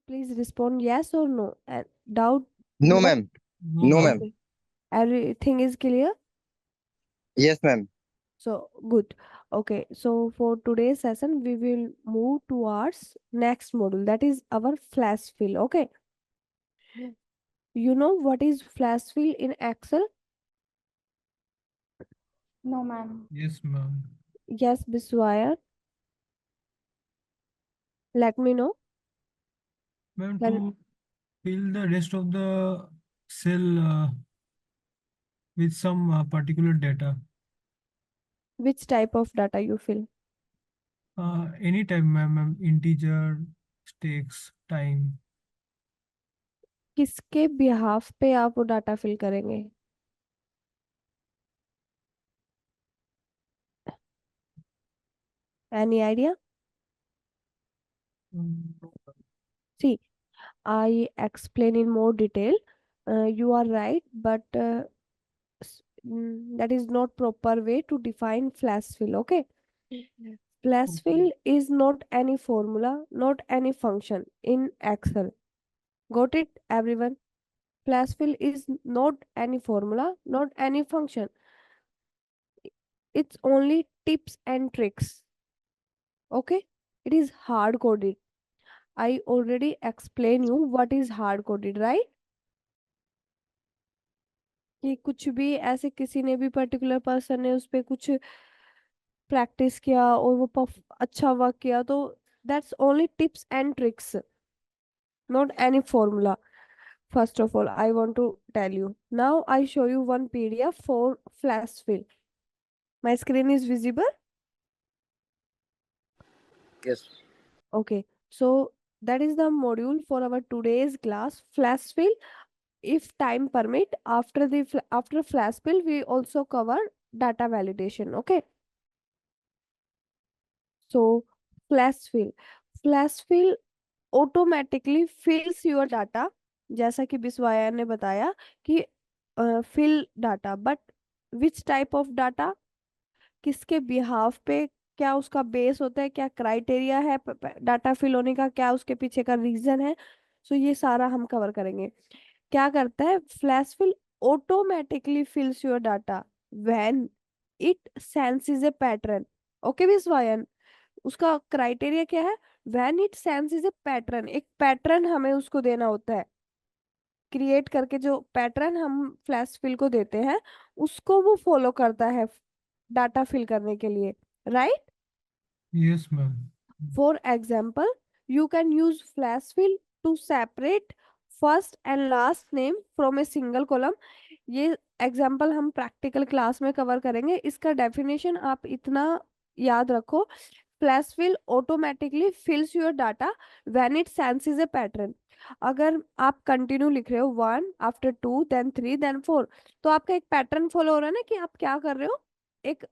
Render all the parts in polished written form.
please respond yes or no. And doubt? No, No. ma'am. No, No, ma'am. ma'am. Okay. Everything is clear? Yes, ma'am. So good. Okay. So for today's session, we will move towards next module. That is our flash fill. Okay. You know what is flash fill in Excel? No, ma'am. Yes, ma'am. Yes, Biswaya. Let me know. Ma'am, When to fill the rest of the cell with some particular data. which type of data you fill? Any type, ma'am. Integer, text, time. किसके behalf पे आप वो data fill करेंगे? Any idea? See, I explain in more detail. You are right, but that is not proper way to define flash fill. Okay. Flash fill is not any formula, not any function in Excel. Got it, everyone? Flash fill is not any formula, not any function. It's only tips and tricks. Okay. It is hard coded. I already explained you what is hard coded, right? कि कुछ भी ऐसे किसी ने भी particular person ने उस पे कुछ प्रैक्टिस किया और वो अच्छा वर्क किया तो that's only tips and tricks, not any formula. First of all, I want to tell you. Now I show you one PDF for flash fill. My screen is visible? Yes. Okay. So that is the module for our today's class, flash fill. If time permit, after after flash fill, we also cover data validation. Okay. So flash fill. Flash fill automatically fills your data. जैसा कि बिस्वाया ने बताया कि fill data, but which type of data, किसके behalf पे, क्या उसका base होता है, क्या क्राइटेरिया है डाटा फिल होने का, क्या उसके पीछे का रीजन है. सो ये सारा हम कवर करेंगे. क्या करता है flash fill? Automatically fills your data when it senses a pattern. Okay विश्वायन, उसका क्राइटेरिया क्या है? When it senses a pattern. एक पैटर्न हमें उसको देना होता है. क्रिएट करके जो पैटर्न हम फ्लैश फिल को देते हैं उसको वो फॉलो करता है डाटा फिल करने के लिए, right? Yes, ma'am. For example, you can use flash fill to separate first and last name from a single column. ये एग्जाम्पल हम प्रैक्टिकल क्लास में कवर करेंगे. इसका डेफिनेशन आप इतना याद रखो. Flash fill automatically fills your data when it senses a pattern. अगर आप कंटिन्यू लिख रहे हो 1 आफ्टर 2 देन 3 देन 4, तो आपका एक पैटर्न फॉलो हो रहा है ना कि आप क्या कर रहे हो. एक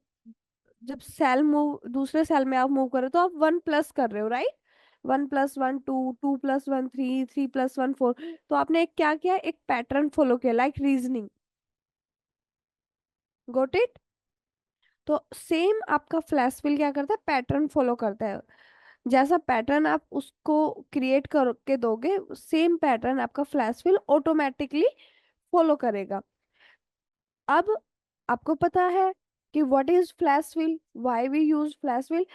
जब सेल मूव दूसरे सेल में आप मूव कर रहे हो तो आप 1 प्लस कर रहे हो, राइट? 1 + 1 2, 2 + 1 3, 3 + 1 4. तो आपने एक क्या किया, एक पैटर्न फॉलो किया, लाइक रीजनिंग. Got it? तो सेम आपका फ्लैश फिल क्या करता है, पैटर्न फॉलो करता है. जैसा पैटर्न आप उसको क्रिएट करके दोगे सेम पैटर्न आपका फ्लैश फिल ऑटोमेटिकली फॉलो करेगा. अब आपको पता है कि what is flash fill, why we use flash fill.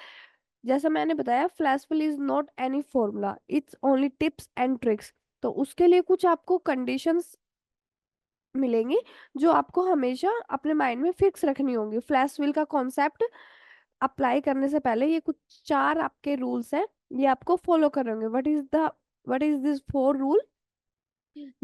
जैसा मैंने बताया flash fill is not any formula, it's only tips and tricks. तो उसके लिए कुछ आपको कंडीशंस मिलेंगी जो आपको हमेशा अपने माइंड में फिक्स रखनी होंगी. फ्लैश फिल का कॉन्सेप्ट अप्लाई करने से पहले ये कुछ 4 आपके रूल्स हैं, ये आपको फॉलो करेंगे. What is this 4 rule?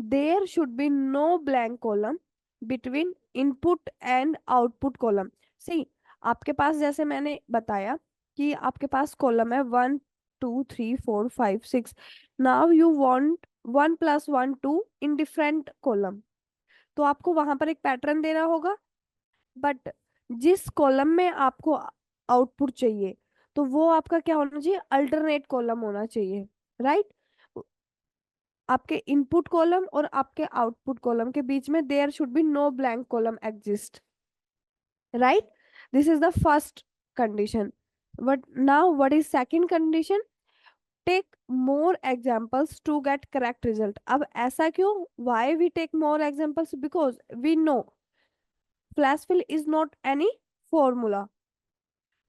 There should be no blank column between input and output column. See, आपके पास जैसे मैंने बताया कि आपके पास कॉलम है 1 2 3 4 5 6. Now you want 1 + 1 2 in different column. तो आपको वहां पर एक पैटर्न देना होगा, बट जिस कॉलम में आपको आउटपुट चाहिए तो वो आपका क्या होना चाहिए, अल्टरनेट कॉलम होना चाहिए, राइट? आपके इनपुट कॉलम और आपके आउटपुट कॉलम के बीच में there should be no blank column exist, right? This is the first condition. But now what is second condition? Take more examples to get correct result. अब ऐसा क्यों? Why we take more examples? Because we know flash fill is not any formula.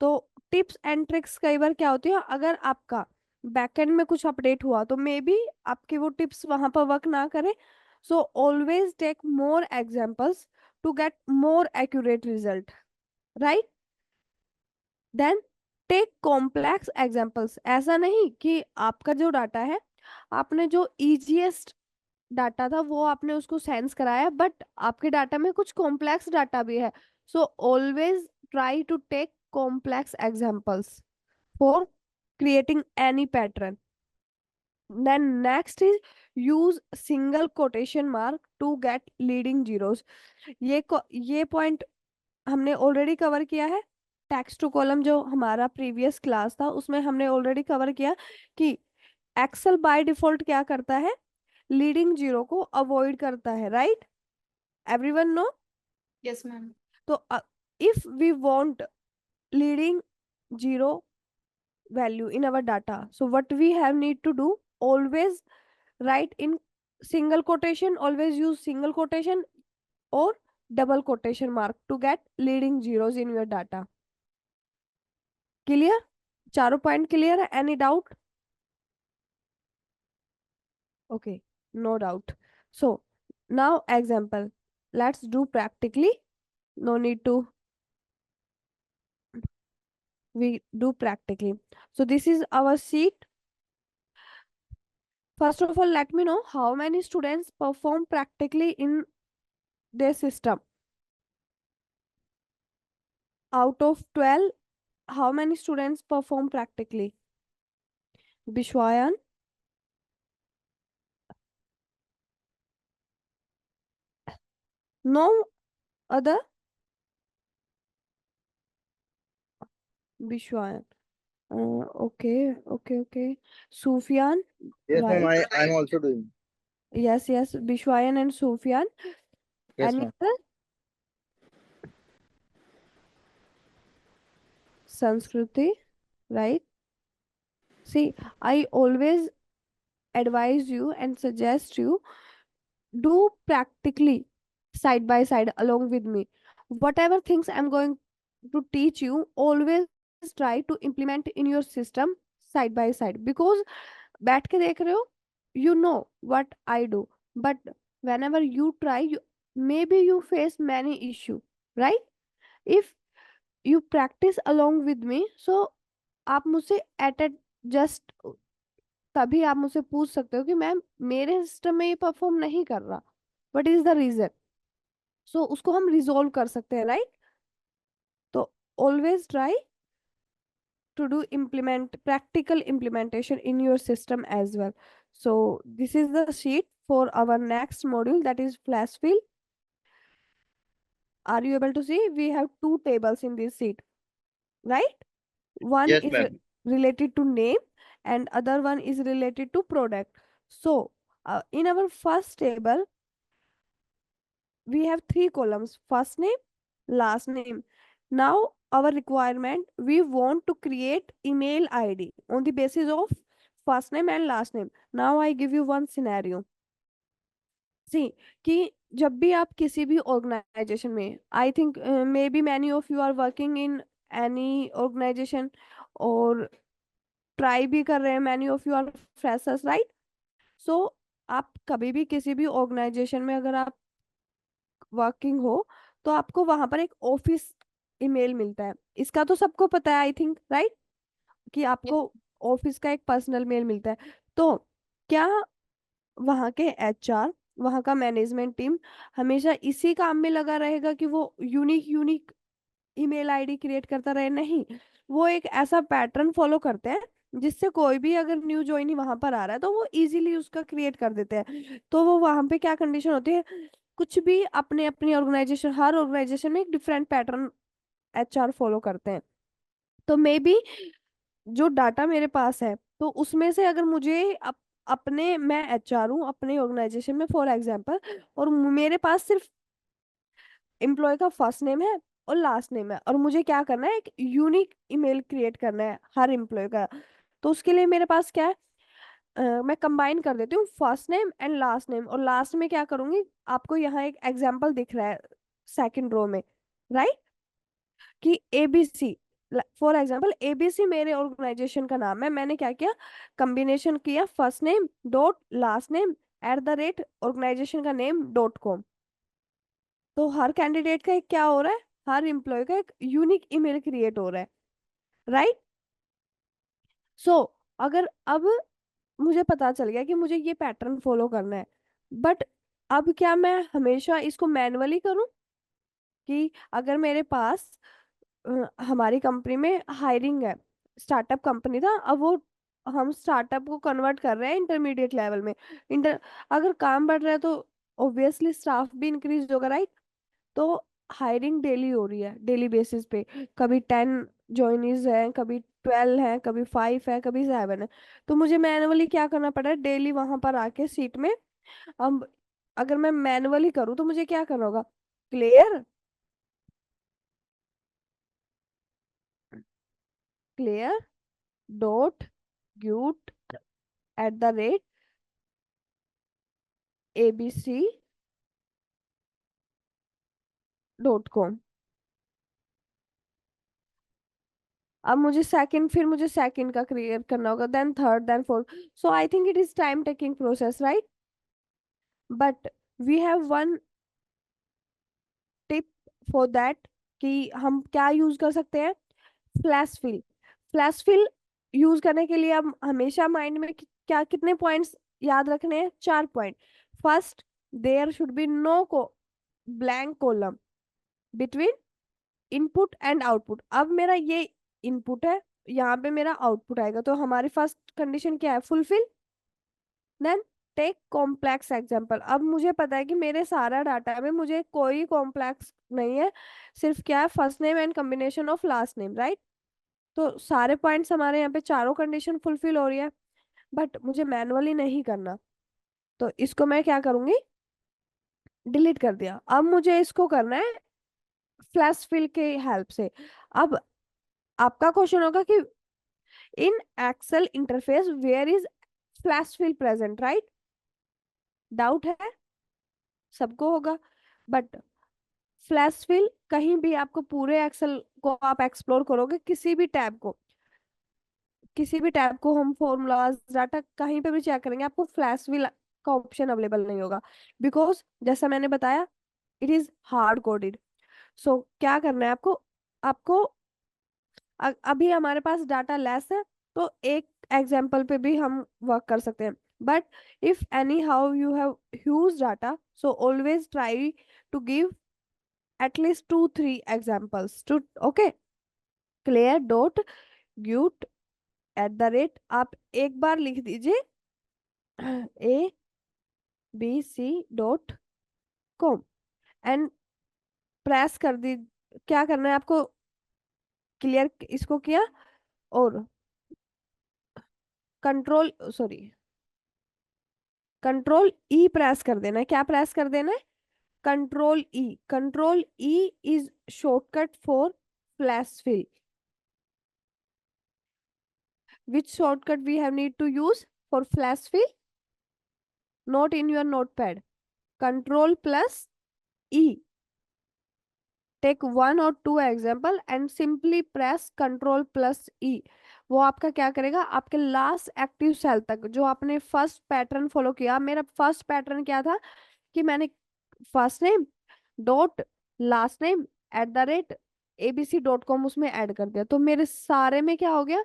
तो tips and tricks कई बार क्या होती है, अगर आपका बैकएंड में कुछ अपडेट हुआ तो मे बी आपके वो टिप्स वहां पर वर्क ना करे. So always take more examples to get more accurate result, right? Then take complex examples. ऐसा नहीं कि आपका जो डाटा है, आपने जो इजीएस्ट डाटा था वो आपने उसको सेंस कराया, बट आपके डाटा में कुछ कॉम्प्लेक्स डाटा भी है. So always try to take complex examples for creating any pattern. Then next is use single quotation mark to get leading zeros. ये पॉइंट हमने ऑलरेडी कवर किया है. टेक्स्ट टू कॉलम जो हमारा प्रीवियस क्लास था उसमें हमने ऑलरेडी कवर किया कि एक्सेल बाय डिफॉल्ट क्या करता है, लीडिंग जीरो को अवॉइड करता है, right? Everyone no? Yes, ma'am. तो if we want leading zero value in our data, so what we have need to do, always write in single quotation, always use single quotation or double quotation mark to get leading zeros in your data. Clear? चारों point clear है? Any doubt? okay, no doubt. So now example, let's do practically. No need to, we do practically. So this is our sheet. First of all, let me know how many students perform practically in their system. Out of 12, how many students perform practically? Bishwayan? No other? Bishwayan. Okay, okay, okay. Sufyan, Yes, ma'am. right? I'm also doing. Yes, yes. Bishwayan and Sufyan. Yes, Any ma'am. other? Sanskriti, right? See, I always advise you and suggest you do practically side by side along with me. Whatever things I'm going to teach you, always try to implement in your system side by side, because बैठ के देख रहे हो, you know what I do, but whenever you try, maybe you face many issue, right? If you practice along with me, so आप मुझसे at a just तभी आप मुझसे पूछ सकते हो कि मैम मेरे सिस्टम में ये परफॉर्म नहीं कर रहा, व्हाट इज द रीजन. सो उसको हम रिजोल्व कर सकते हैं, राइट? तो always try to do implement practical implementation in your system as well. So this is the sheet for our next module, that is flash fill. Are you able to see? We have two tables in this sheet, right? One Yes, is ma'am. related to name and other one is related to product. So in our first table we have three columns: first name, last name. Now our requirement, we want to create email id on the basis of first name and last name. Now I give you one scenario. See, कि जब भी आप किसी भी organization में, I think maybe many of you are working in any organization और try भी कर रहे हैं, many of you are freshers, right? So आप कभी भी किसी भी organization में अगर आप वर्किंग हो तो आपको वहां पर एक ऑफिस ईमेल मिलता है. इसका तो सबको पता है, आई थिंक, राइट? कि आपको ऑफिस का एक पर्सनल मेल मिलता है. तो क्या वहां के एचआर, वहां का मैनेजमेंट टीम हमेशा इसी काम में लगा रहेगा कि वो unique unique email ID create करता रहे? नहीं, वो एक ऐसा पैटर्न फॉलो करते हैं जिससे कोई भी अगर न्यू ज्वाइनी वहां पर आ रहा है तो वो इजीली उसका क्रिएट कर देते हैं. तो वो वहां पे क्या कंडीशन होती है, कुछ भी अपने अपनी ऑर्गेनाइजेशन, हर ऑर्गेनाइजेशन में एक डिफरेंट पैटर्न एचआर फॉलो करते हैं. तो मे बी जो डाटा मेरे पास है तो उसमें से अगर मुझे अपने, मैं एचआर हूँ अपने ऑर्गेनाइजेशन में फॉर एग्जांपल, और मेरे पास सिर्फ एम्प्लॉय का फर्स्ट नेम है और लास्ट नेम है, और मुझे क्या करना है, एक यूनिक ईमेल क्रिएट करना है हर एम्प्लॉय का. तो उसके लिए मेरे पास क्या है, मैं कंबाइन कर देती हूँ first name and last name, और लास्ट में क्या करूंगी, आपको यहाँ एक एग्जांपल दिख रहा है सेकंड रो में, राइट, कि एबीसी, फॉर एग्जांपल एबीसी मेरे ऑर्गेनाइजेशन का नाम है, मैंने क्या किया, कॉम्बिनेशन किया first name dot last name at the rate organisation का नेम डॉट कॉम। तो हर कैंडिडेट का एक क्या हो रहा है, हर एम्प्लॉय का एक यूनिक ईमेल क्रिएट हो रहा है, राइट। सो अगर अब मुझे पता चल गया कि मुझे ये पैटर्न फॉलो करना है, बट अब क्या मैं हमेशा इसको मैनुअली करूं, कि अगर मेरे पास हमारी कंपनी में हायरिंग है, स्टार्टअप कंपनी था, अब वो हम स्टार्टअप को कन्वर्ट कर रहे हैं इंटरमीडिएट लेवल में, इंटर अगर काम बढ़ रहा है तो ऑब्वियसली स्टाफ भी इंक्रीज होगा, राइट। तो हायरिंग डेली हो रही है, डेली बेसिस पे, कभी 10 ज्वाइनीज हैं, कभी 12 हैं, कभी 5 है, कभी 7 है। तो मुझे मैनुअली क्या करना पड़ रहा है, डेली वहां पर आके सीट में। अब अगर मैं मैनुअली करूँ तो मुझे क्या करना होगा, क्लियर क्लियर डॉट ग्यूट एट द रेट abc.com। अब मुझे सेकंड, फिर मुझे सेकंड का क्रिएट करना होगा, then third, then fourth. So I think it is time taking process, right, but we have one tip for that, कि हम क्या यूज कर सकते हैं, flash fill. Flash fill use करने के लिए हम हमेशा माइंड में क्या, कितने पॉइंट्स याद रखने हैं, 4 point. First, there should be no को blank column between input and output. अब मेरा ये इनपुट है, यहाँ पे मेरा आउटपुट आएगा, तो हमारी फर्स्ट कंडीशन क्या है, fulfil. Then take complex example. अब मुझे पता है कि मेरे सारा डाटा में मुझे कोई कॉम्प्लेक्स नहीं है, सिर्फ क्या है, first name and combination of last name, right. तो सारे पॉइंट्स हमारे यहाँ पे चारों कंडीशन फुलफिल हो रही है, बट मुझे मैनुअली नहीं करना, तो इसको मैं क्या करूंगी, डिलीट कर दिया। अब मुझे इसको करना है फ्लैश फिल के हेल्प से। अब आपका क्वेश्चन होगा कि in Excel interface where is flash fill present, right, doubt है, सबको होगा। बट फ्लैश फिल कहीं भी आपको, पूरे एक्सेल को आप एक्सप्लोर करोगे, किसी भी टैब को हम फॉर्मूलाज डाटा कहीं पे भी चेक करेंगे, आपको फ्लैश फिल का ऑप्शन अवेलेबल नहीं होगा, बिकॉज जैसा मैंने बताया, इट इज हार्ड कोडेड। सो क्या करना है आपको, आपको अभी हमारे पास डाटा लेस है, तो एक एग्जाम्पल पे भी हम वर्क कर सकते हैं, but if anyhow you have huge data, so always try to give at least 2-3 examples to, okay. Clear dot ग्यूट एट द रेट, आप एक बार लिख दीजिए abc.com एंड प्रेस कर दी। क्या करना है आपको, क्लियर इसको किया, और control sorry control E press कर देना है। क्या प्रेस कर देना है, control E. Control E is shortcut for flash fill. Which shortcut we have need to use for flash fill, note in your notepad, control plus E. Take 1 or 2 example and simply press control plus E. वो आपका क्या करेगा, आपके last active cell तक, जो आपने first pattern follow किया, मेरा फर्स्ट पैटर्न क्या था, कि मैंने first name dot last name at the rate abc.com उसमें ऐड कर दिया, तो मेरे सारे में क्या हो गया,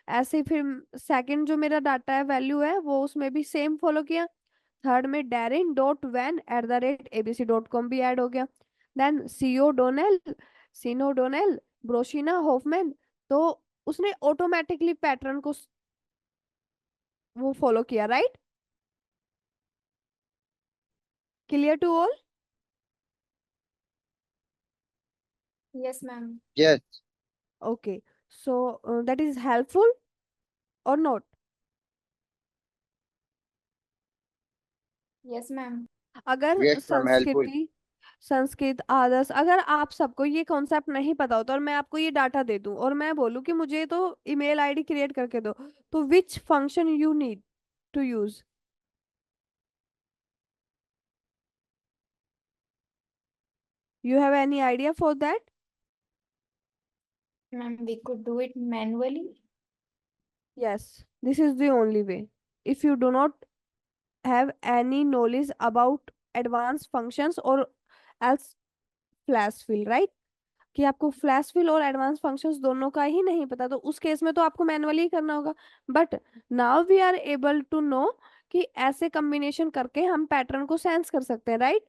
ऐसे ही फिर सेकंड जो मेरा डाटा है, वैल्यू है, वो उसमें भी सेम फॉलो किया। थर्ड में Darren dot Van at the rate abc.com भी ऐड हो गया। देन सीनो डोनेल ब्रोशिना होफमैन, तो उसने ऑटोमेटिकली पैटर्न को वो फॉलो किया, right. Clear to all. Yes, ma'am. Yes. Okay, so that is helpful और नॉट। Yes, ma'am. अगर Yes, ma'am. Helpful. संस्कृत आदर्श, अगर आप सबको ये कॉन्सेप्ट नहीं पता होता और मैं आपको ये डाटा दे दूं और मैं बोलूं कि मुझे तो ईमेल आईडी क्रिएट करके दो, तो which function you need to use? You have any idea for that? Ma'am, we could do it manually. Yes, this is the only way. If you do not have any knowledge about advanced functions or else flash fill, right? कि आपको flash fill और advance functions दोनों का ही नहीं पता, तो उस case में तो आपको मैनुअली ही करना होगा। But now we are able to know कि ऐसे कॉम्बिनेशन करके हम पैटर्न को सेंस कर सकते हैं, राइट?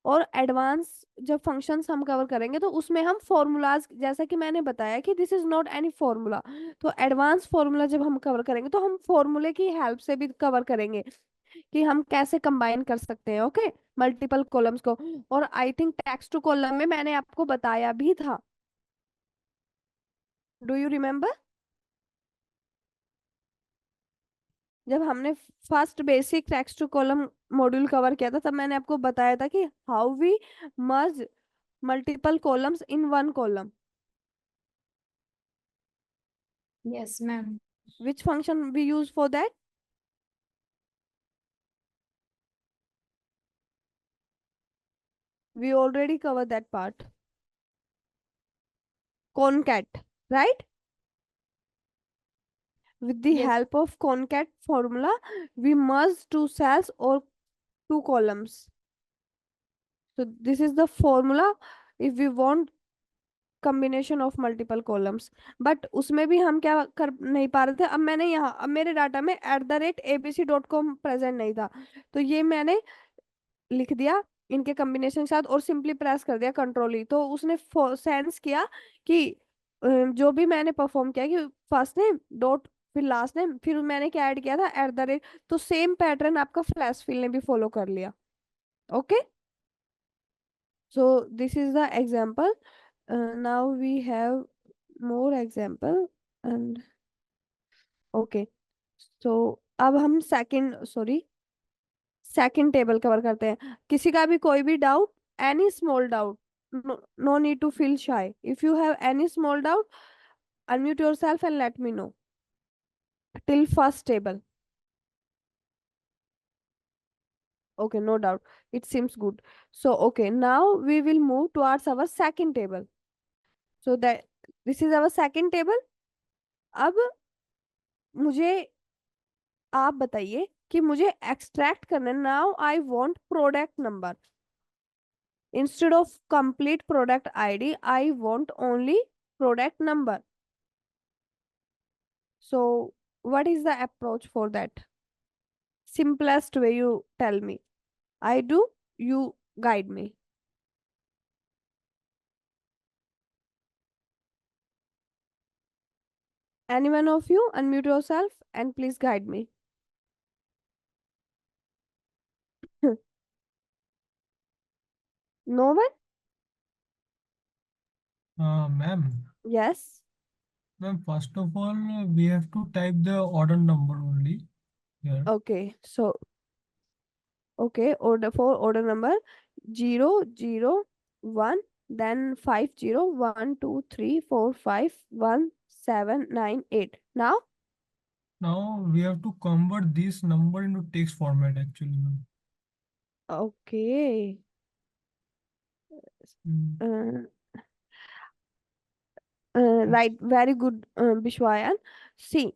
और एडवांस जब फंक्शंस हम कवर करेंगे तो उसमें हम फॉर्मूलाज, जैसा कि मैंने बताया कि this is not any formula, तो एडवांस फॉर्मूला जब हम कवर करेंगे तो हम फॉर्मूले की हेल्प से भी कवर करेंगे कि हम कैसे कंबाइन कर सकते हैं, ओके, मल्टीपल कॉलम्स को। और I think text to column में मैंने आपको बताया भी था, डू यू रिमेम्बर? जब हमने first basic text to column module cover किया था तब मैंने आपको बताया था कि how we merge multiple columns in one column. Yes, ma'am. Which function we use for that? We already covered that part. Concat, right? With the Yes. help of concat formula, we merge two cells or two columns. So this is the formula if we want combination of multiple columns. But उसमें भी हम क्या कर नहीं पा रहे थे। अब मेरे डाटा में @abc.com प्रेजेंट नहीं था, तो ये मैंने लिख दिया इनके कॉम्बिनेशन के साथ और सिंपली प्रेस कर दिया कंट्रोल ई, तो उसने सेंस किया कि जो भी मैंने परफॉर्म किया कि फर्स्ट नेम डॉट फिर लास्ट नेम फिर मैंने क्या ऐड किया था @, तो सेम पैटर्न आपका फ्लैश फिल ने भी फॉलो कर लिया, okay. So this is the example, now we have more example and okay. So अब हम सेकंड टेबल कवर करते हैं। किसी का भी कोई भी doubt, any small doubt, no need to feel shy. If you have any small doubt, unmute yourself and let me know. Till first table. Okay, no doubt. It seems good. So, okay, now we will move towards our second table. So that this is our second table. अब मुझे आप बताइए कि मुझे extract करना है। Now I want product number instead of complete product id, I want only product number. So what is the approach for that? Simplest way, you tell me. I do, you guide me. Any one of you unmute yourself and please guide me. No one? Ma'am, Yes. first of all, we have to type the order number only here. Okay. So, okay, order number 001, then 50, 1 2 3 4 5 1 7 9 8. Now, Now we have to convert this number into text format actually, ma'am. okay. Mm. Right, very good Vishwayan. See,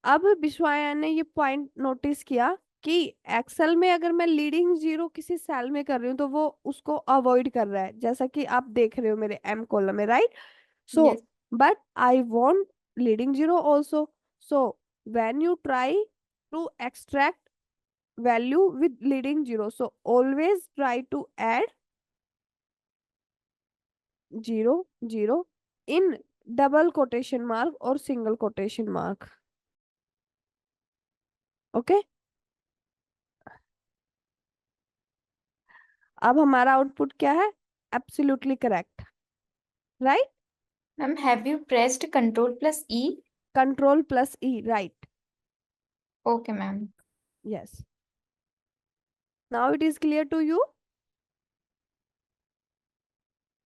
अब विश्वायन ने ये point notice किया कि Excel में अगर मैं leading zero किसी cell में कर रही हूँ तो वो उसको अवॉइड कर रहा है, जैसा कि आप देख रहे हो मेरे एम कॉलम में, right? So Yes. But I want leading zero also. So when you try to extract value with leading zero, so always try to add 0 0 in double quotation mark or single quotation mark, okay? अब हमारा output क्या है? Absolutely correct, right? Ma'am, have you pressed Control plus E? Control plus E, right? Okay, ma'am. Yes, now it is clear to you.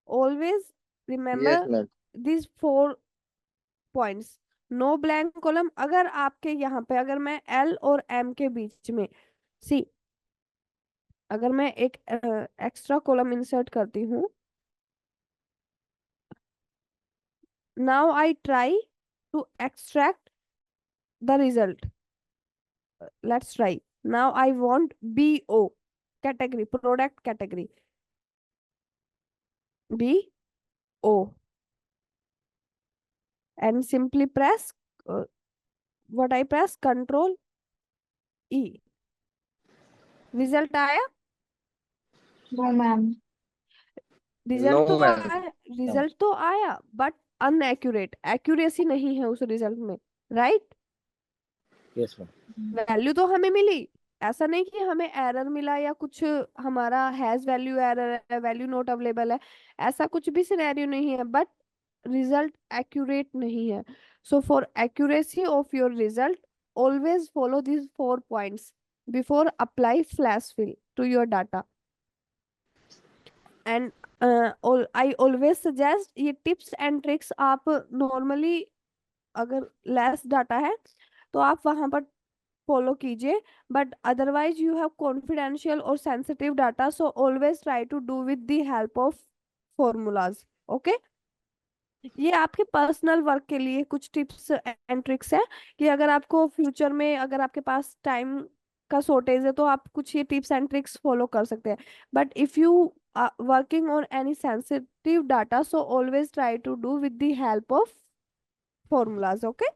Always Yes, remember ma'am. these 4 points. No blank column. अगर आपके यहाँ पे अगर मैं L और M के बीच में सी अगर मैं एक एक्स्ट्रा कॉलम इंसर्ट करती हूँ, now I try to extract the result. Let's try. Now I want BO category, product category, BO, and simply press what I press, Control E। Result आया? No, ma'am. No, रिजल्ट तो ma'am. आया, result तो आया, but अनएक्यूरेट, accuracy नहीं है उस result में, right? Yes, ma'am. Value तो हमें मिली, ऐसा नहीं कि हमें एरर मिला या कुछ हमारा हैज वैल्यू एरर है, वैल्यू नॉट अवेलेबल है, ऐसा कुछ भी सिनेरियो नहीं है, बट रिजल्ट एक्यूरेट नहीं है। So for accuracy of your result, always follow these 4 points before apply flash fill to your data। And I always suggest, ये टिप्स एंड ट्रिक्स आप नॉर्मली अगर लेस डाटा है तो आप वहां पर फॉलो कीजिए, but otherwise you have confidential और sensitive data, so always try to do with the help of formulas. Okay, ये आपके पर्सनल वर्क के लिए कुछ टिप्स एंड ट्रिक्स है कि अगर आपको फ्यूचर में अगर आपके पास टाइम का शॉर्टेज है तो आप कुछ ये टिप्स एंड ट्रिक्स फॉलो कर सकते हैं। But if you working on any sensitive data, so always try to do with the help of formulas। Okay,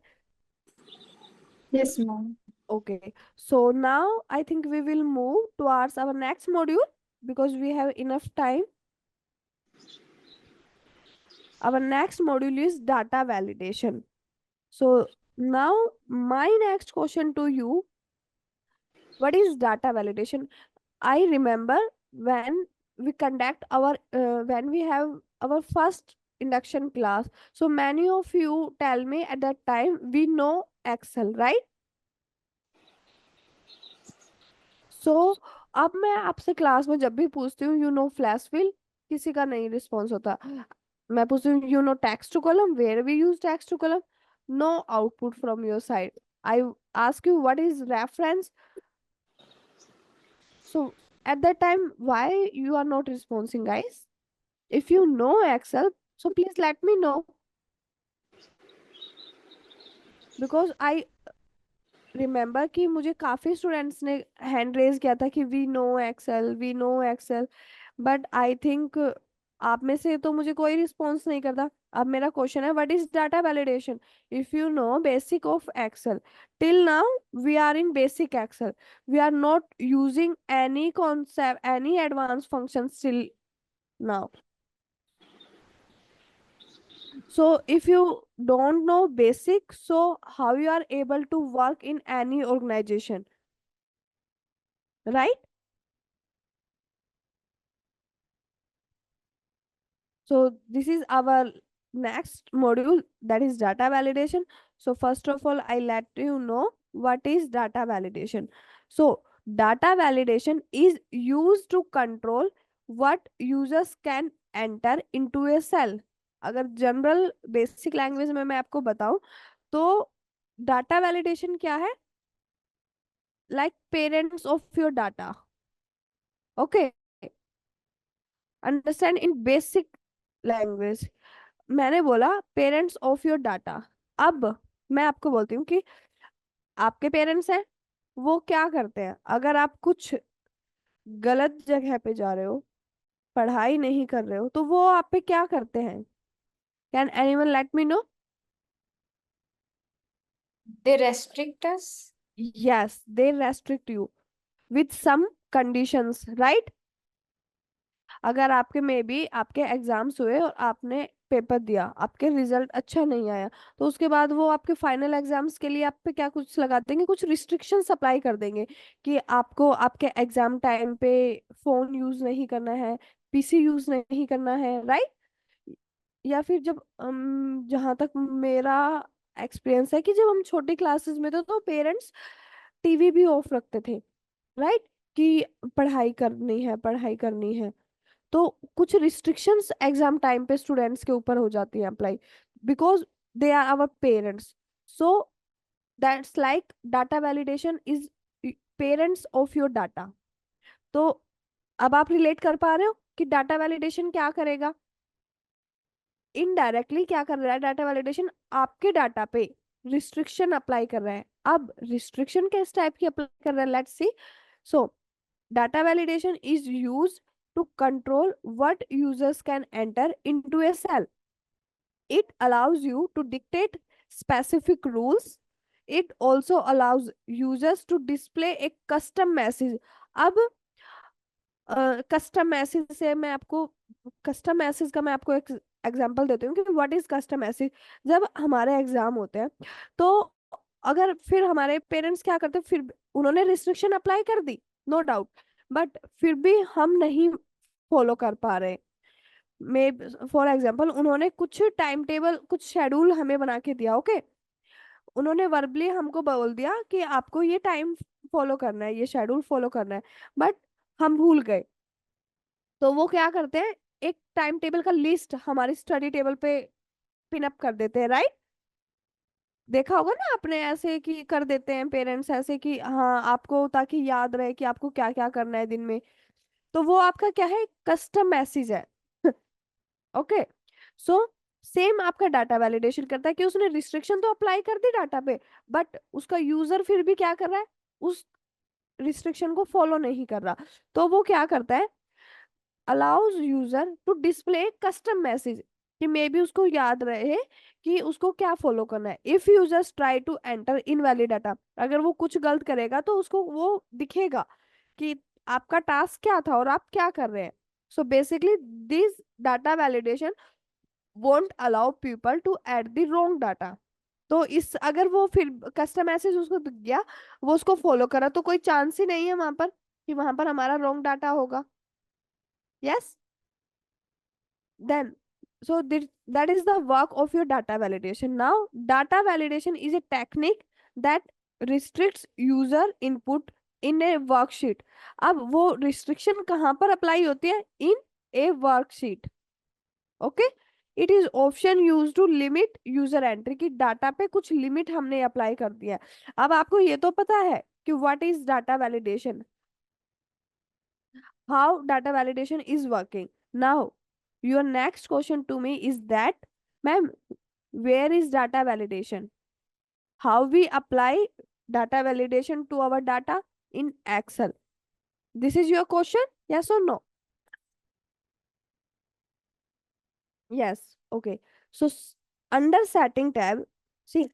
Yes, ma'am. okay, so now I think we will move towards our next module because we have enough time. Our next module is data validation. So now my next question to you, what is data validation? I remember when we conduct our when we have our first induction class, so many of you tell me at that time we know Excel, right? So अब मैं आपसे class में जब भी पूछती हूँ you no flash fill, किसी का नहीं रिस्पॉन्स होता। मैं पूछती हूँ you know text to column, where we use text to column, no output from your side. I ask you what is reference, so at that time why you are not responding, guys? If you know Excel, so please let me know, because I remember कि मुझे काफी students ने hand raise किया था कि we know Excel, we know Excel, but I think आप में से तो मुझे कोई रिस्पॉन्स नहीं करता। अब मेरा क्वेश्चन है, what is data validation? If you know basic of Excel, till now we are in basic Excel, we are not using any concept, any advance function till now. So if you don't know basic, so how you are able to work in any organization, right? So this is our next module, that is data validation. So first of all, I let you know what is data validation. So data validation is used to control what users can enter into a cell। अगर general basic language में मैं आपको बताऊं तो data validation क्या है? Like parents of your data. Okay, understand in basic language. मैंने बोला पेरेंट्स ऑफ योर डाटा। अब मैं आपको बोलती हूँ कि आपके पेरेंट्स हैं, वो क्या करते हैं? अगर आप कुछ गलत जगह पे जा रहे हो, पढ़ाई नहीं कर रहे हो, तो वो आप पे क्या करते हैं? Can anyone let me know? They restrict us. Yes, they restrict you with some conditions, right? अगर आपके में भी आपके एग्जाम्स हुए और आपने पेपर दिया, आपके रिजल्ट अच्छा नहीं आया, तो उसके बाद वो आपके फाइनल एग्जाम्स के लिए आप पे क्या कुछ लगा देंगे, कुछ रिस्ट्रिक्शंस अप्लाई कर देंगे कि आपको आपके एग्जाम टाइम पे फोन यूज नहीं करना है, PC यूज नहीं करना है, राइट? या फिर जब जहाँ तक मेरा एक्सपीरियंस है कि जब हम छोटी क्लासेस में थे तो पेरेंट्स TV भी ऑफ रखते थे, राइट? कि पढ़ाई करनी है, पढ़ाई करनी है। तो कुछ रिस्ट्रिक्शंस एग्जाम टाइम पे स्टूडेंट्स के ऊपर हो जाती हैं apply, because they are our parents. So that's like data validation is parents of your data. तो अब आप रिलेट कर पा रहे हो कि डाटा वैलिडेशन क्या करेगा? इनडायरेक्टली क्या कर रहा है डाटा वैलिडेशन? आपके डाटा पे रिस्ट्रिक्शन अप्लाई कर रहा है। अब रिस्ट्रिक्शन किस टाइप की अप्लाई कर रहा है, let's see. So data validation is used to control what users can enter into a cell. It allows you to dictate specific rules. It also allows users to display a custom message. अब custom message से मैं आपको custom message का मैं आपको एक example देती हूँ कि व्हाट इज कस्टम मैसेज। जब हमारे एग्जाम होते हैं तो अगर फिर हमारे पेरेंट्स क्या करते हैं, फिर उन्होंने रिस्ट्रिक्शन अप्लाई कर दी, नो डाउट, बट फिर भी हम नहीं फॉलो कर पा रहे। मे फॉर एग्जांपल उन्होंने कुछ टाइम टेबल, कुछ शेड्यूल हमें बना के दिया, ओके उन्होंने वर्बली हमको बोल दिया कि आपको ये टाइम फॉलो करना है, ये शेड्यूल फॉलो करना है, बट हम भूल गए। तो वो क्या करते हैं, एक टाइम टेबल का लिस्ट हमारी स्टडी टेबल पे पिन अप कर देते हैं, राइट? देखा होगा ना आपने, ऐसे कि कर देते हैं पेरेंट्स ऐसे कि हाँ आपको, ताकि याद रहे कि आपको क्या क्या करना है दिन में। तो वो आपका क्या है, कस्टम मैसेज है। ओके, सो सेम आपका डाटा वैलिडेशन करता है कि उसने रिस्ट्रिक्शन तो अप्लाई कर दी डाटा पे, बट उसका यूजर फिर भी क्या कर रहा है, उस रिस्ट्रिक्शन को फॉलो नहीं कर रहा। तो वो क्या करता है, allows user to display custom message, कि मे बी उसको याद रहे कि उसको क्या फॉलो करना है। If users try to enter invalid data, अगर वो कुछ गलत करेगा तो उसको वो दिखेगा कि आपका टास्क क्या था और आप क्या कर रहे हैं। So basically this data validation won't allow people to add the wrong data. तो इस अगर वो फिर कस्टम मैसेज उसको दिख गया, वो उसको फॉलो करा, तो कोई चांस ही नहीं है वहां पर कि वहां पर हमारा रॉन्ग डाटा होगा। Yes, then that is the work of your data validation. Now data validation is a technique that restricts user input in a worksheet. अब वो restriction कहाँ पर अप्लाई होती है, in a worksheet. Okay, it is option use to limit user entry, की data पे कुछ limit हमने अप्लाई कर दिया है। अब आपको ये तो पता है कि what is data validation, how data validation is working. Now, your next question to me is that, ma'am, where is data validation? How we apply data validation to our data in Excel? This is your question, yes or no? Yes, okay. So, under setting tab, see,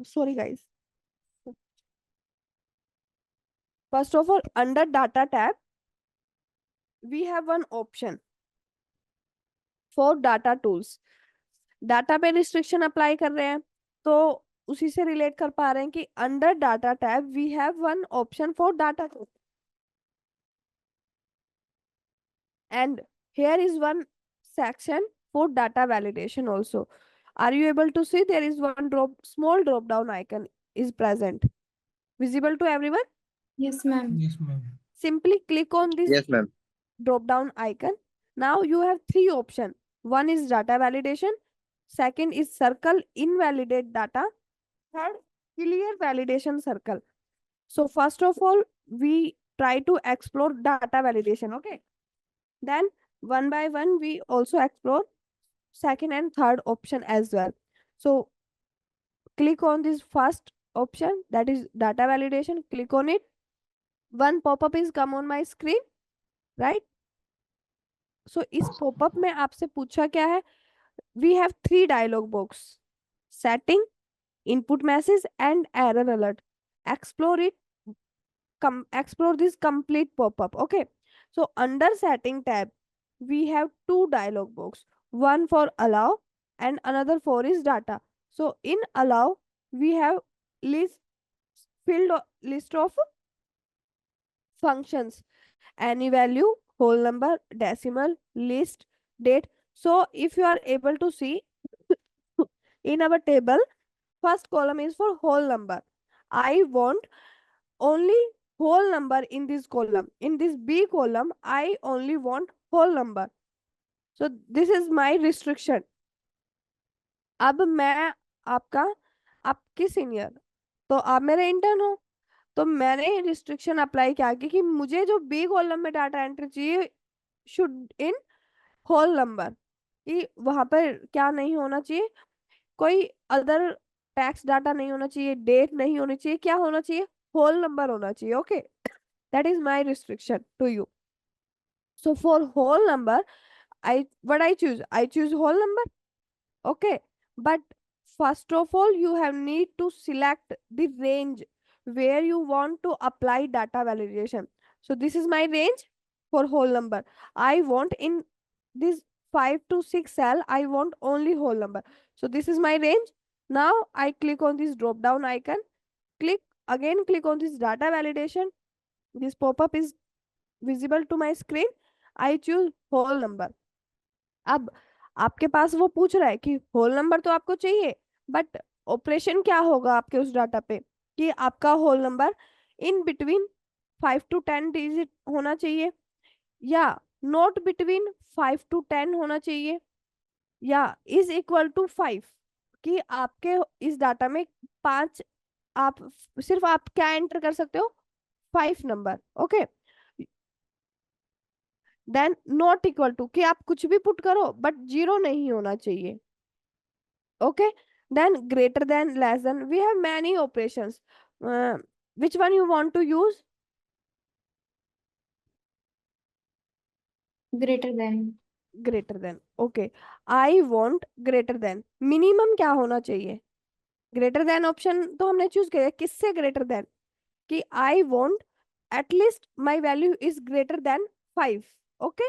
sorry guys. First of all, under data tab, we have one option for data tools. Data पे restriction apply कर रहे हैं तो उसी से relate कर पा रहे हैं कि under data tab we have one option for data tool, and here is one section for data validation also. Are you able to see there is one small drop down icon is present, visible to everyone? Yes, ma'am. Yes, ma'am. Simply click on this Yes, ma'am. drop down icon. Now you have three options. One is data validation, second is circle invalidate data, third clear validation circle. So first of all we try to explore data validation, okay, then one by one we also explore second and third option as well. So click on this first option, that is data validation, click on it. One pop-up is come on my screen, right? So इस pop-up में आपसे पूछा क्या है, we have three dialog box: setting, input message and error alert. Explore it, explore this complete pop-up, okay? So under setting tab we have two dialog box, one for allow and another for is data. So in allow we have list of functions: any value, whole number, decimal, list, date. So if you are able to see in our table, first column is for whole number. I want only whole number in this column. In this B column, I only want whole number. So this is my restriction. अब मैं आपका आपके senior, तो आप मेरे intern हो, तो मैंने रिस्ट्रिक्शन अप्लाई किया कि मुझे जो बी कॉलम में डाटा एंट्री चाहिए शुड इन होल नंबर, कि वहां पर क्या नहीं होना चाहिए, कोई अदर टैक्स डाटा नहीं होना चाहिए, डेट नहीं होनी चाहिए, क्या होना चाहिए, होल नंबर होना चाहिए। Okay, that is my restriction to you. So for whole number, I choose whole number. Okay, but first of all you have need to select the range where you want to apply data validation. So this is my range for whole number. I want in this 5 to 6 cell, I want only whole number. So this is my range. Now I click on this drop down icon, click again, click on this data validation. This pop up is visible to my screen. I choose whole number. अब आपके पास वो पूछ रहा है कि whole number तो आपको चाहिए, बट ऑपरेशन क्या होगा आपके उस डाटा पे, कि आपका whole number in between 5 to 10 digit होना चाहिए, या नॉट बिटवीन 5 to 10 होना चाहिए, या इज इक्वल टू 5, कि आपके इस डाटा में 5, आप सिर्फ आप क्या एंटर कर सकते हो, 5 number. Okay, then not equal to, कि आप कुछ भी पुट करो बट 0 नहीं होना चाहिए। Okay, then greater than, less than, we have many operations. Which one you want to use? Greater than. Greater than. Okay, I want greater than, minimum क्या होना चाहिए, greater than ऑप्शन तो हमने choose किया, किससे greater than, कि I want at least my value is greater than 5. Okay,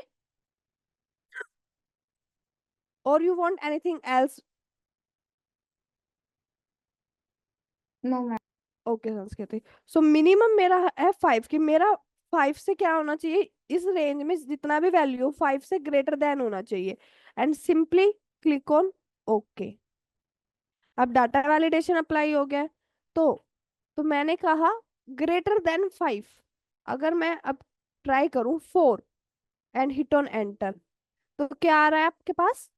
or you want anything else? No, ma'am. Okay संस्कृति, so minimum मेरा है 5, कि मेरा 5 से क्या होना चाहिए, इस रेंज में जितना भी वैल्यू 5 से ग्रेटर देन होना चाहिए, and simply click on okay. अब डाटा वैलिडेशन अप्लाई हो गया है। तो मैंने कहा ग्रेटर देन 5, अगर मैं अब ट्राई करूं 4 एंड हिट ऑन एंटर, तो क्या आ रहा है आपके पास,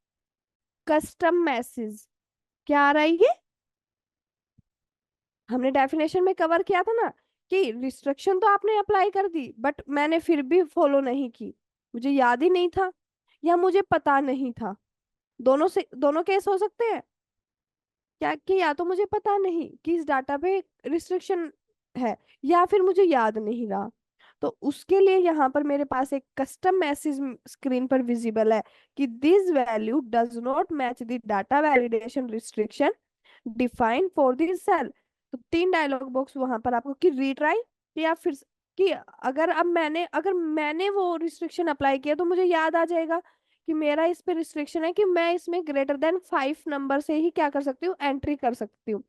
कस्टम मैसेज। क्या आ रहा है ये, हमने डेफिनेशन में कवर किया था ना, कि रिस्ट्रिक्शन तो आपने अप्लाई कर दी बट मैंने फिर भी फॉलो नहीं की, मुझे याद ही नहीं था या मुझे पता नहीं था। दोनों केस हो सकते हैं क्या, कि या तो मुझे पता नहीं कि इस डाटा पे रिस्ट्रिक्शन है, या फिर मुझे याद नहीं रहा। तो उसके लिए यहाँ पर मेरे पास एक कस्टम मैसेज स्क्रीन पर विजिबल है कि this value does not match the data validation restriction define for this cell. तो 3 डायलॉग बॉक्स वहां पर आपको, कि रीट्राई, या फिर कि अगर मैंने वो रिस्ट्रिक्शन अप्लाई किया तो मुझे याद आ जाएगा कि मेरा इस पे रिस्ट्रिक्शन है कि मैं इसमें ग्रेटर देन 5 नंबर से ही क्या कर सकती हूँ, एंट्री कर सकती हूँ।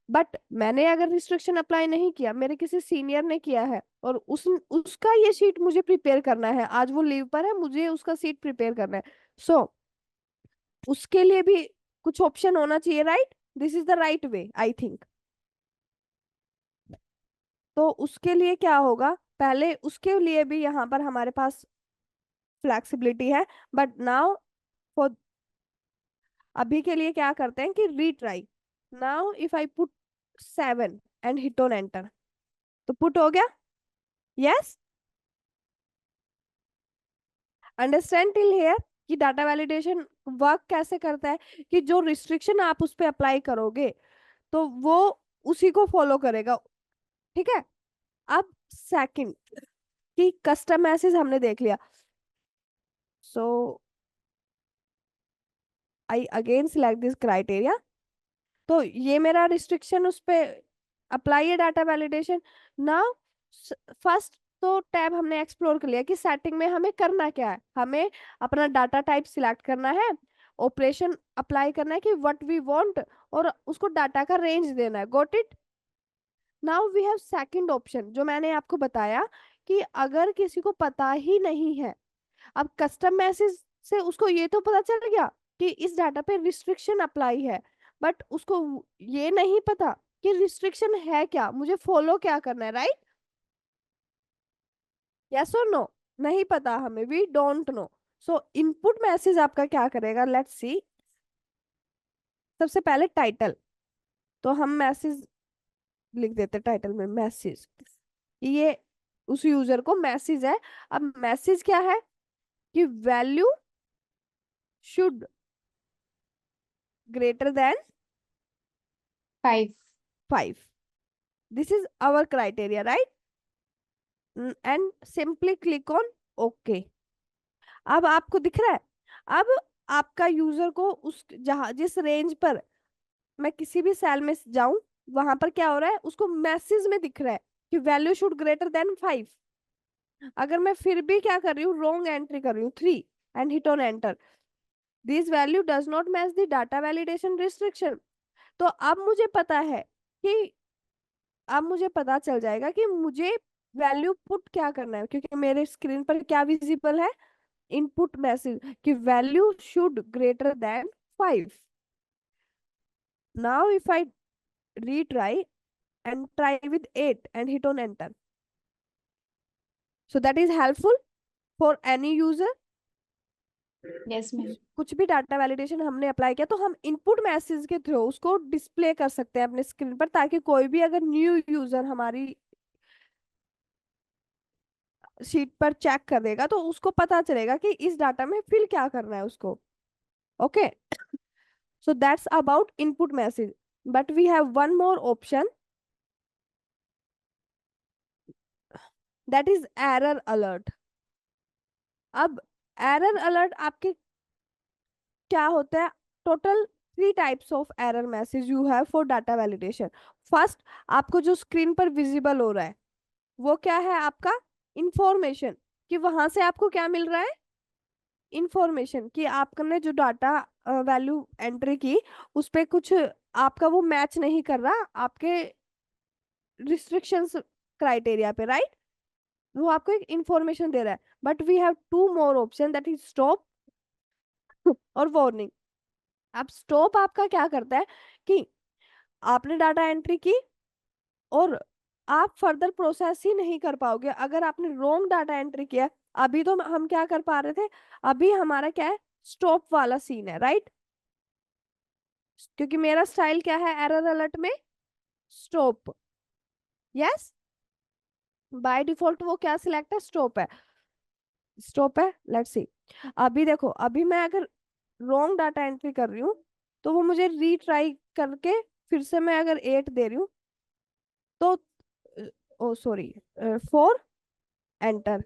बट मैंने अगर रिस्ट्रिक्शन अप्लाई नहीं किया, मेरे किसी सीनियर ने किया है, और उसका ये शीट मुझे प्रिपेयर करना है, आज वो लीव पर है, मुझे उसका शीट प्रिपेयर करना है। सो उसके लिए भी कुछ ऑप्शन होना चाहिए, right? This is the right way I think. तो उसके लिए क्या होगा, पहले उसके लिए भी यहाँ पर हमारे पास फ्लेक्सिबिलिटी है, बट नाउ फॉर अभी के लिए क्या करते हैं कि retry. Now if I put 7 and hit on enter, तो पुट हो गया, यस, अंडरस्टैंड टिल हेयर कि डाटा वैलिडेशन वर्क कैसे करता है, कि जो रिस्ट्रिक्शन आप उस पर अप्लाई करोगे तो वो उसी को फॉलो करेगा। ठीक है, अब सेकंड कि कस्टम मैसेज हमने देख लिया, so I again select this criteria. तो ये मेरा रिस्ट्रिक्शन उस पे अप्लाई है डाटा वैलिडेशन। नाउ फर्स्ट तो टैब हमने एक्सप्लोर कर लिया कि सेटिंग में हमें करना क्या है, हमें अपना डाटा टाइप सिलेक्ट करना है, ऑपरेशन अप्लाई करना है कि व्हाट वी वांट, और उसको डाटा का रेंज देना है। Got it? Now we have second option जो मैंने आपको बताया, कि अगर किसी को पता ही नहीं है, अब कस्टम मैसेज से उसको ये तो पता चल गया कि इस डाटा पे रिस्ट्रिक्शन अप्लाई है, बट उसको ये नहीं पता कि रिस्ट्रिक्शन है क्या, मुझे फॉलो क्या करना है, राइट? यस और नो? नहीं पता हमें, we don't know. So input message आपका क्या करेगा, लेट्स सी। सबसे पहले टाइटल, तो हम मैसेज लिख देते टाइटल में मैसेज, ये उस यूजर को मैसेज है। अब मैसेज क्या है कि value should greater than 5. 5, this is our criteria, right, and simply click on okay. अब आपको दिख रहा है, अब आपका यूजर को उस जहां जिस रेंज पर मैं किसी भी सेल में जाऊं, वहां पर क्या हो रहा है, उसको मैसेज में दिख रहा है कि वैल्यू शुड ग्रेटर देन 5। अगर मैं फिर भी क्या कर रही हूँ, रॉन्ग एंट्री कर रही हूँ 3 and hit on enter, this value does not match the data validation restriction, तो अब मुझे पता है कि अब मुझे पता चल जाएगा कि मुझे वैल्यू पुट क्या करना है, क्योंकि मेरे स्क्रीन पर क्या विजिबल है, इनपुट मैसेज कि value should greater than 5। Now if I retry and try with 8 and hit on enter, so that is helpful for any user। Yes, ma'am. कुछ भी डाटा वैलिडेशन हमने अप्लाई किया तो हम इनपुट मैसेज के through उसको display कर सकते हैं अपने स्क्रीन पर, ताकि कोई भी अगर न्यू यूजर हमारी शीट पर चेक करेगा तो उसको पता चलेगा कि इस डाटा में फिल क्या करना है उसको। Okay, so that's about input message, but we have one more option, that is error alert. अब एरर अलर्ट आपके क्या होता है, total 3 types of error message you have for data validation. First, आपको जो स्क्रीन पर विजिबल हो रहा है वो क्या है, आपका इंफॉर्मेशन, कि वहां से आपको क्या मिल रहा है, इंफॉर्मेशन कि आपने जो डाटा वैल्यू एंट्री की उस पे कुछ आपका वो मैच नहीं कर रहा आपके रिस्ट्रिक्शंस क्राइटेरिया पे, राइट, वो आपको एक इंफॉर्मेशन दे रहा है। But we have 2 more option, that is stop और वार्निंग। अब स्टॉप आपका क्या करता है कि आपने डाटा एंट्री की और आप फर्दर प्रोसेस ही नहीं कर पाओगे अगर आपने रॉन्ग डाटा एंट्री किया। अभी तो हम क्या कर पा रहे थे, अभी हमारा क्या है, स्टॉप वाला सीन है, राइट, क्योंकि मेरा स्टाइल क्या है एरर अलर्ट में, स्टॉप। यस, बाय डिफॉल्ट वो क्या सिलेक्ट है, स्टॉप है, स्टॉप है। लेट्स सी, अभी देखो, अभी मैं अगर रॉन्ग डाटा एंट्री कर रही हूँ तो वो मुझे रीट्राई करके फिर से मैं अगर 8 दे रही हूँ तो ओ सॉरी 4 एंटर,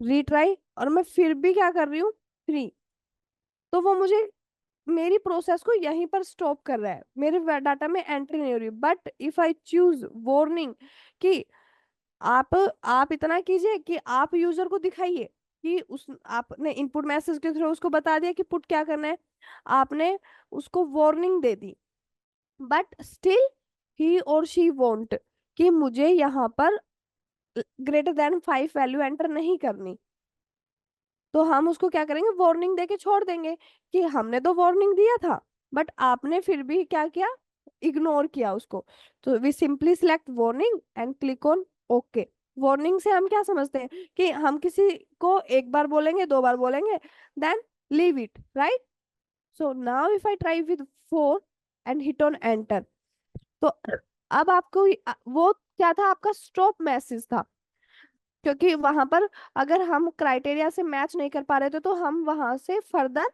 रीट्राई, और मैं फिर भी क्या कर रही हूँ 3, तो वो मुझे मेरी प्रोसेस को यहीं पर स्टॉप कर रहा है, मेरे डाटा में एंट्री नहीं हो रही। But if I choose warning कि आप इतना कीजिए कि आप यूजर को दिखाइए कि उस आपने इनपुट मैसेज के थ्रू उसको बता दिया कि पुट क्या करना है, आपने उसको warning they the, but still he और शी वॉन्ट कि मुझे यहाँ पर ग्रेटर देन 5 वैल्यू एंटर नहीं करनी, तो हम उसको क्या करेंगे, वार्निंग देके छोड़ देंगे कि हमने तो वार्निंग दिया था बट आपने फिर भी क्या किया, इग्नोर किया उसको। तो we simply select warning and click on okay. Warning से हम क्या समझते हैं कि हम किसी को एक बार बोलेंगे, 2 बार बोलेंगे, then leave it, right. So now if I try with 4 and hit on enter, तो अब आपको वो क्या था, आपका स्टॉप मैसेज था, क्योंकि वहां पर अगर हम क्राइटेरिया से मैच नहीं कर पा रहे थे तो हम वहां से फर्दर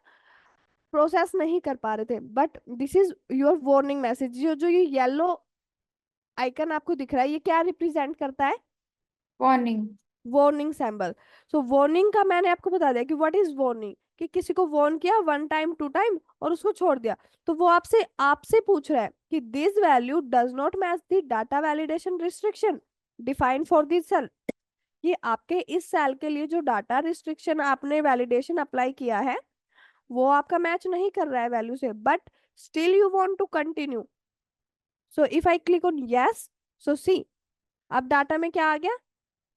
प्रोसेस नहीं कर पा रहे थे। But this is your warning message, जो जो ये येलो आइकन आपको दिख रहा है ये क्या रिप्रेजेंट करता है, Warning. Warning symbol. So warning का मैंने आपको बता दिया कि व्हाट इज वार्निंग, कि किसी को वार्न किया 1 टाइम 2 टाइम और उसको छोड़ दिया, तो वो आपसे आपसे पूछ रहा है कि this value does not match the data validation restriction defined for this cell, कि आपके इस सेल के लिए जो डाटा रिस्ट्रिक्शन आपने वैलिडेशन अप्लाई किया है वो आपका मैच नहीं कर रहा है वैल्यू से, but still you want to continue. So if I click on yes, so see, अब डाटा में क्या आ गया,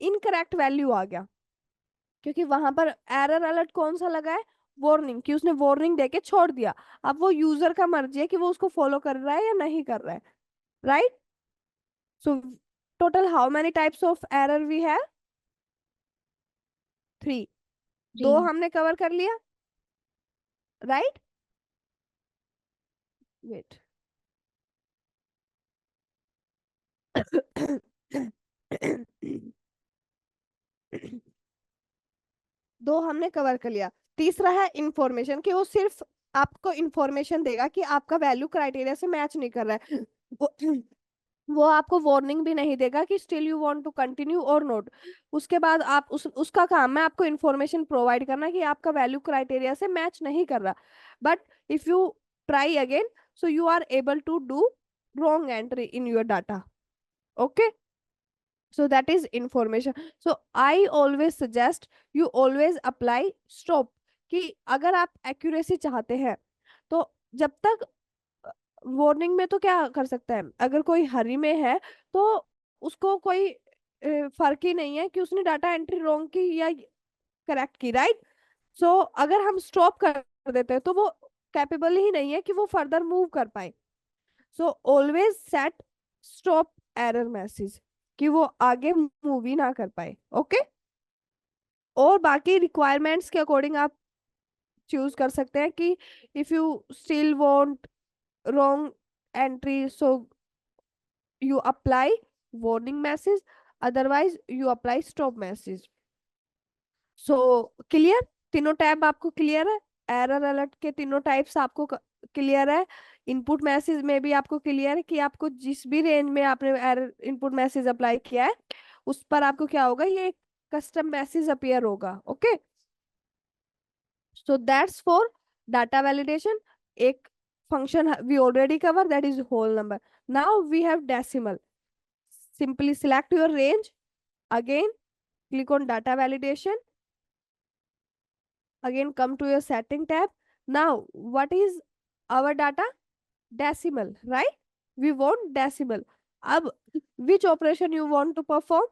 इनकरेक्ट वैल्यू आ गया, क्योंकि वहां पर एरर अलर्ट कौन सा लगा है, वार्निंग, कि उसने वार्निंग देके छोड़ दिया। अब वो यूजर का मर्जी है कि वो उसको फॉलो कर रहा है या नहीं कर रहा है, right. So total how many types of error we have, 3, 2 3. हमने कवर कर लिया, राइट। वेट। दो हमने कवर कर लिया। तीसरा है इंफॉर्मेशन, कि वो सिर्फ आपको इंफॉर्मेशन देगा कि आपका वैल्यू क्राइटेरिया से मैच नहीं कर रहा है। वो, वो आपको वार्निंग भी नहीं देगा कि still you want to continue और नोट। उसके बाद आप उसका काम है आपको इंफॉर्मेशन प्रोवाइड करना कि आपका वैल्यू क्राइटेरिया से मैच नहीं कर रहा। But if you try again, so you are able to do wrong entry in your data. Okay, so that is information. So I always suggest you always apply stop, कि अगर आप accuracy चाहते हैं तो जब तक वार्निंग में तो क्या कर सकता है, अगर कोई हरी में है तो उसको कोई फर्क ही नहीं है कि उसने डाटा एंट्री रॉन्ग की या करेक्ट की, राइट। सो अगर हम स्टॉप कर देते हैं तो वो कैपेबल ही नहीं है कि वो फर्दर मूव कर पाए। So always set stop error message, कि वो आगे मूव ही ना कर पाए। ओके, और बाकी रिक्वायरमेंट्स के अकॉर्डिंग आप चूज कर सकते हैं कि if you still want wrong entry, so you apply warning message, otherwise you apply stop message. So clear, तीनों टैब आपको क्लियर है, एरर अलर्ट के तीनों टाइप्स आपको क्लियर है, इनपुट मैसेज में भी आपको क्लियर है कि आपको जिस भी रेंज में आपने एरर इनपुट मैसेज अप्लाई किया है उस पर आपको क्या होगा, ये कस्टम मैसेज अपीयर होगा। Okay, so that's for data validation. एक function we already cover, that is whole number. Now we have decimal. Simply select your range, again click on data validation, again come to your setting tab. Now what is our data? Decimal, right? We want decimal. अब which operation you want to perform?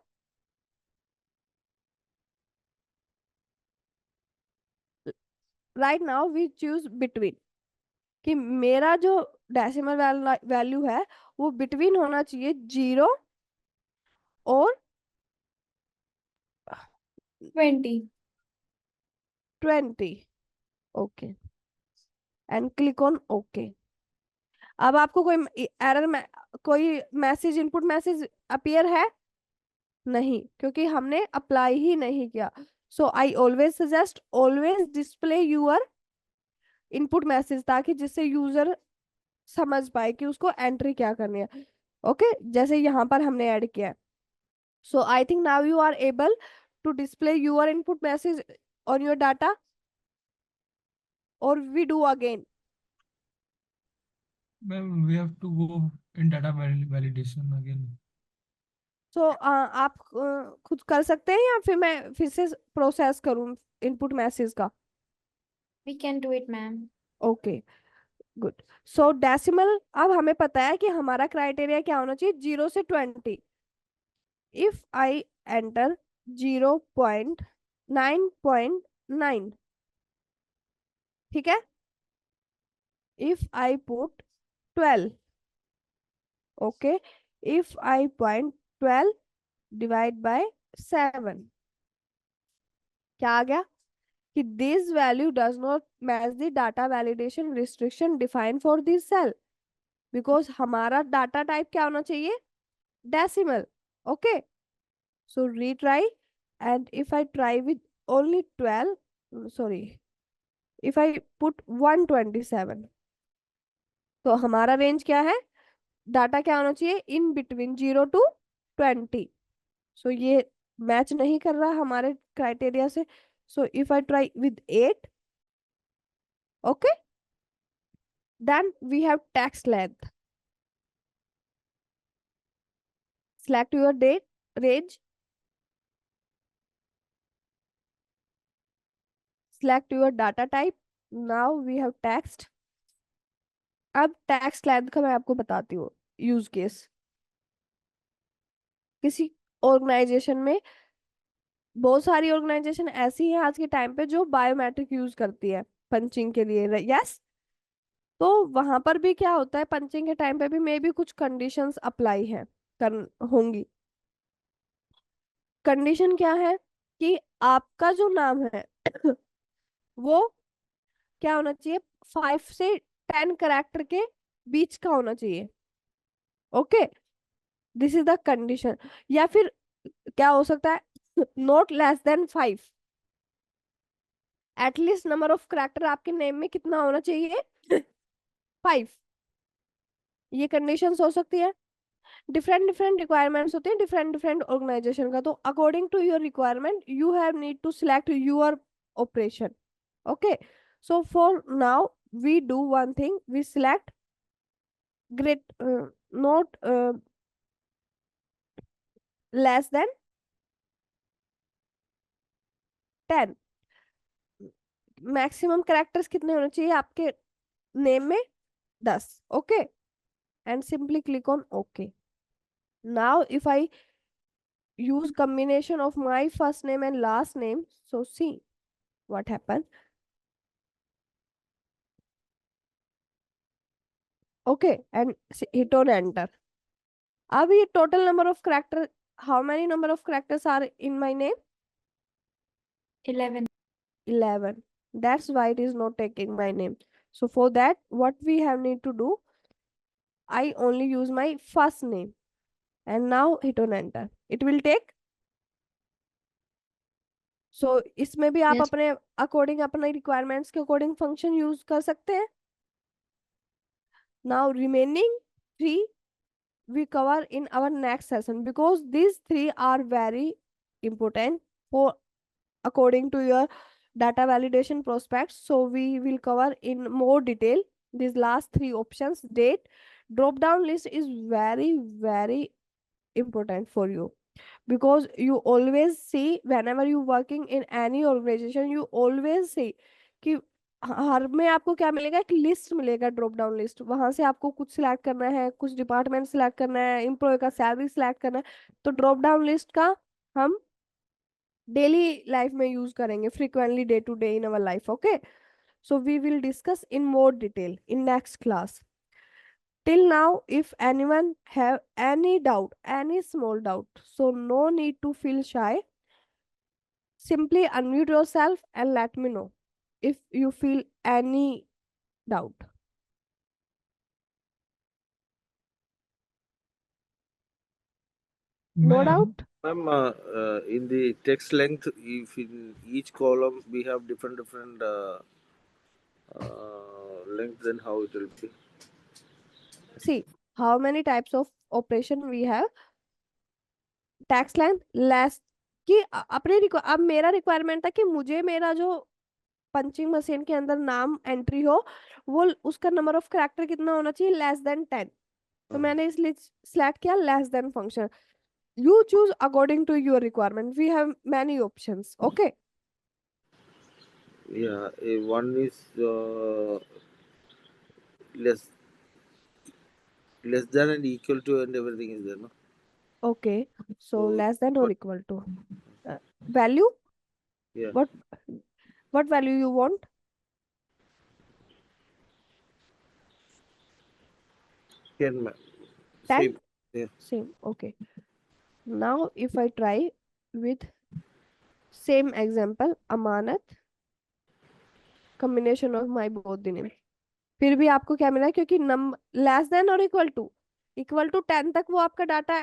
Right now we choose between, कि मेरा जो decimal value है वो between होना चाहिए 0 और 20. 20। Okay, and click on okay. अब आपको कोई एरर कोई मैसेज इनपुट मैसेज अपीयर है नहीं, क्योंकि हमने अप्लाई ही नहीं किया। So I always suggest always display your input message, ताकि जिससे यूजर समझ पाए कि उसको एंट्री क्या करनी है। ओके, जैसे यहाँ पर हमने ऐड किया है। So I think now you are able to display your input message on your data, और we do again. Ma'am, we have to go in data validation again. So आप खुद कर सकते हैं या फिर मैं फिर से प्रोसेस करूं इनपुट मैसेज का? We can do it, ma'am. Okay, good. So decimal, अब हमें पता है कि हमारा क्राइटेरिया क्या होना चाहिए, 0 से 20। इफ आई एंटर 0.9.9, ठीक है। If I put 12, okay. If I point 12 divide by 7, क्या आ गया कि this value does not match the data validation restriction defined for this cell, because हमारा डाटा टाइप क्या होना चाहिए, decimal. Okay, so retry, and if I try with only 12, sorry, if I put 127, तो हमारा रेंज क्या है, data क्या होना चाहिए, इन बिटवीन 0 to 20। सो ये मैच नहीं कर रहा हमारे क्राइटेरिया से। So if I try with 8, okay, then we have text length. select your date range, select your data type. Now we have text. अब टेक्स्ट लेंथ का मैं आपको बताती हूँ यूज केस। किसी ऑर्गेनाइजेशन में, बहुत सारी ऑर्गेनाइजेशन ऐसी है आज के टाइम पे जो बायोमेट्रिक यूज करती है पंचिंग के लिए, यस। तो वहां पर भी क्या होता है, पंचिंग के टाइम पे भी मे भी कुछ कंडीशंस अप्लाई है कर होंगी। कंडीशन क्या है कि आपका जो नाम है वो क्या होना चाहिए, 5 से 10 करेक्टर के बीच का होना चाहिए। Okay, this is the condition. या फिर क्या हो सकता है, not less than 5। At least number of character आपके नेम में कितना होना चाहिए, 5। ये कंडीशंस हो सकती है। डिफरेंट डिफरेंट रिक्वायरमेंट्स होते हैं डिफरेंट डिफरेंट ऑर्गेनाइजेशन का, तो according to your requirement you have need to select your operation. Okay, so for now we do one thing, we select great not less than 10। Maximum characters कितने होने चाहिए आपके name में, 10। Okay, and simply click on okay. Now if I use combination of my first name and last name, so see what happen। okay, and hit on enter। अब ये total number of character, how many number of characters are in my name, 11. 11। That's why it is not taking my name। So for that what we have need to do, I only use my first name and now hit on enter, it will take। so इसमें भी आप Yes. अपने according अपने requirements के according function use कर सकते हैं। now remaining 3 we cover in our next session, because these 3 are very important for according to your data validation prospects, so we will cover in more detail these last 3 options. Date drop down list is very very important for you, because you always see whenever you working in any organization you always see कि हर में आपको क्या मिलेगा, एक list मिलेगा, drop down list. वहां से आपको कुछ सिलेक्ट करना है, कुछ डिपार्टमेंट सिलेक्ट करना है, एम्प्लॉय का सैलरी सिलेक्ट करना है, तो ड्रॉप डाउन लिस्ट का हम डेली लाइफ में यूज करेंगे, frequently day to day in our life. Okay, so we will discuss in more detail in next class। till now if anyone have any doubt, any small doubt, so no need to feel shy, simply unmute yourself and let me know if you feel any doubt। no Ma'am, doubt। Ma'am, in the text length, if in each column we have different length, then how it will be? see how many types of operation we have। Tax line less कि अपने अब मेरा requirement था कि मुझे मेरा जो punching machine के अंदर नाम एंट्री हो, वो उसका नंबर ऑफ कैरेक्टर कितना होना चाहिए, लेस देन 10। तो मैंने इसलिए सिलेक्ट किया less than function. You choose according to your requirement, we have many options. Okay, Yeah, one is less than and equal to, and everything is there, no? Okay, so So less than और equal to value, yeah, what what value you want। can 10 same. Yeah. same। okay, now if I try with same example, Amanat, combination of my both the name, फिर भी आपको क्या मिला, क्योंकि नम less than और equal to 10 तक वो आपका डाटा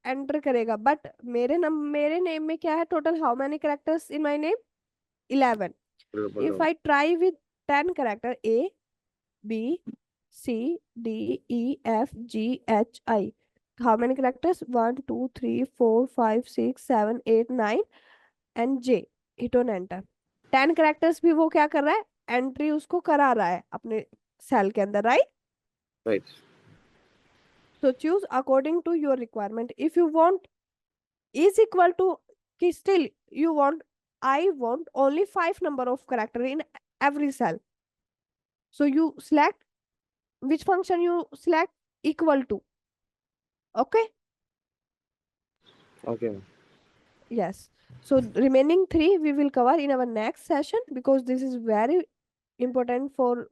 एंटर करेगा, बट मेरे नेम में क्या है, total how many characters in my name, 11। if I try with 10 character A B C D E F G H I, how many characters, 1 2 3 4 5 6 7 8 9 and J, hit on enter। 10 characters भी वो क्या कर रहा है, entry उसको करा रहा है अपने सेल के अंदर, right. Right. so choose according to your requirement। if you want is equal to कि still you want, I want only 5 number of character in every cell, so you select which function you select, equal to। okay, Okay, ma'am. yes, so remaining 3 we will cover in our next session, because this is very important for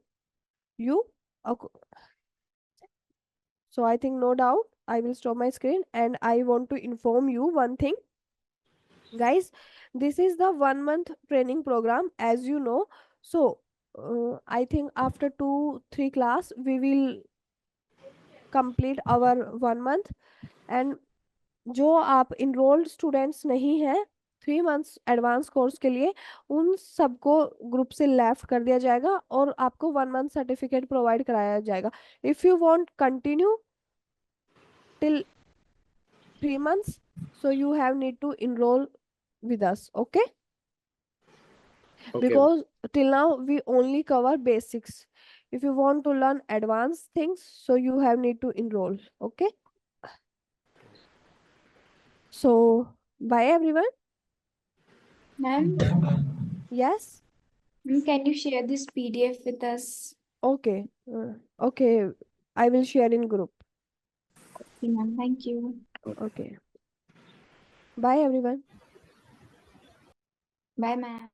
you। Okay. So I think no doubt I will stop my screen, and I want to inform you one thing, guys. This is the 1 month training program, as you know। So I think after 2 3 class we will complete our 1 month. And जो आप enrolled students नहीं हैं 3 months advance course के लिए, उन सबको group से left कर दिया जाएगा और आपको 1 month सर्टिफिकेट प्रोवाइड कराया जाएगा. If you want continue till 3 months, so you have need to enroll with us. Okay, Okay. because till now we only cover basics. If you want to learn advanced things, so you have need to enroll. Okay, so bye everyone. Ma'am, Yes. can you share this PDF with us? Okay. Okay, I will share in group. Okay, ma'am. Thank you. Okay, bye everyone. Bye, ma'am.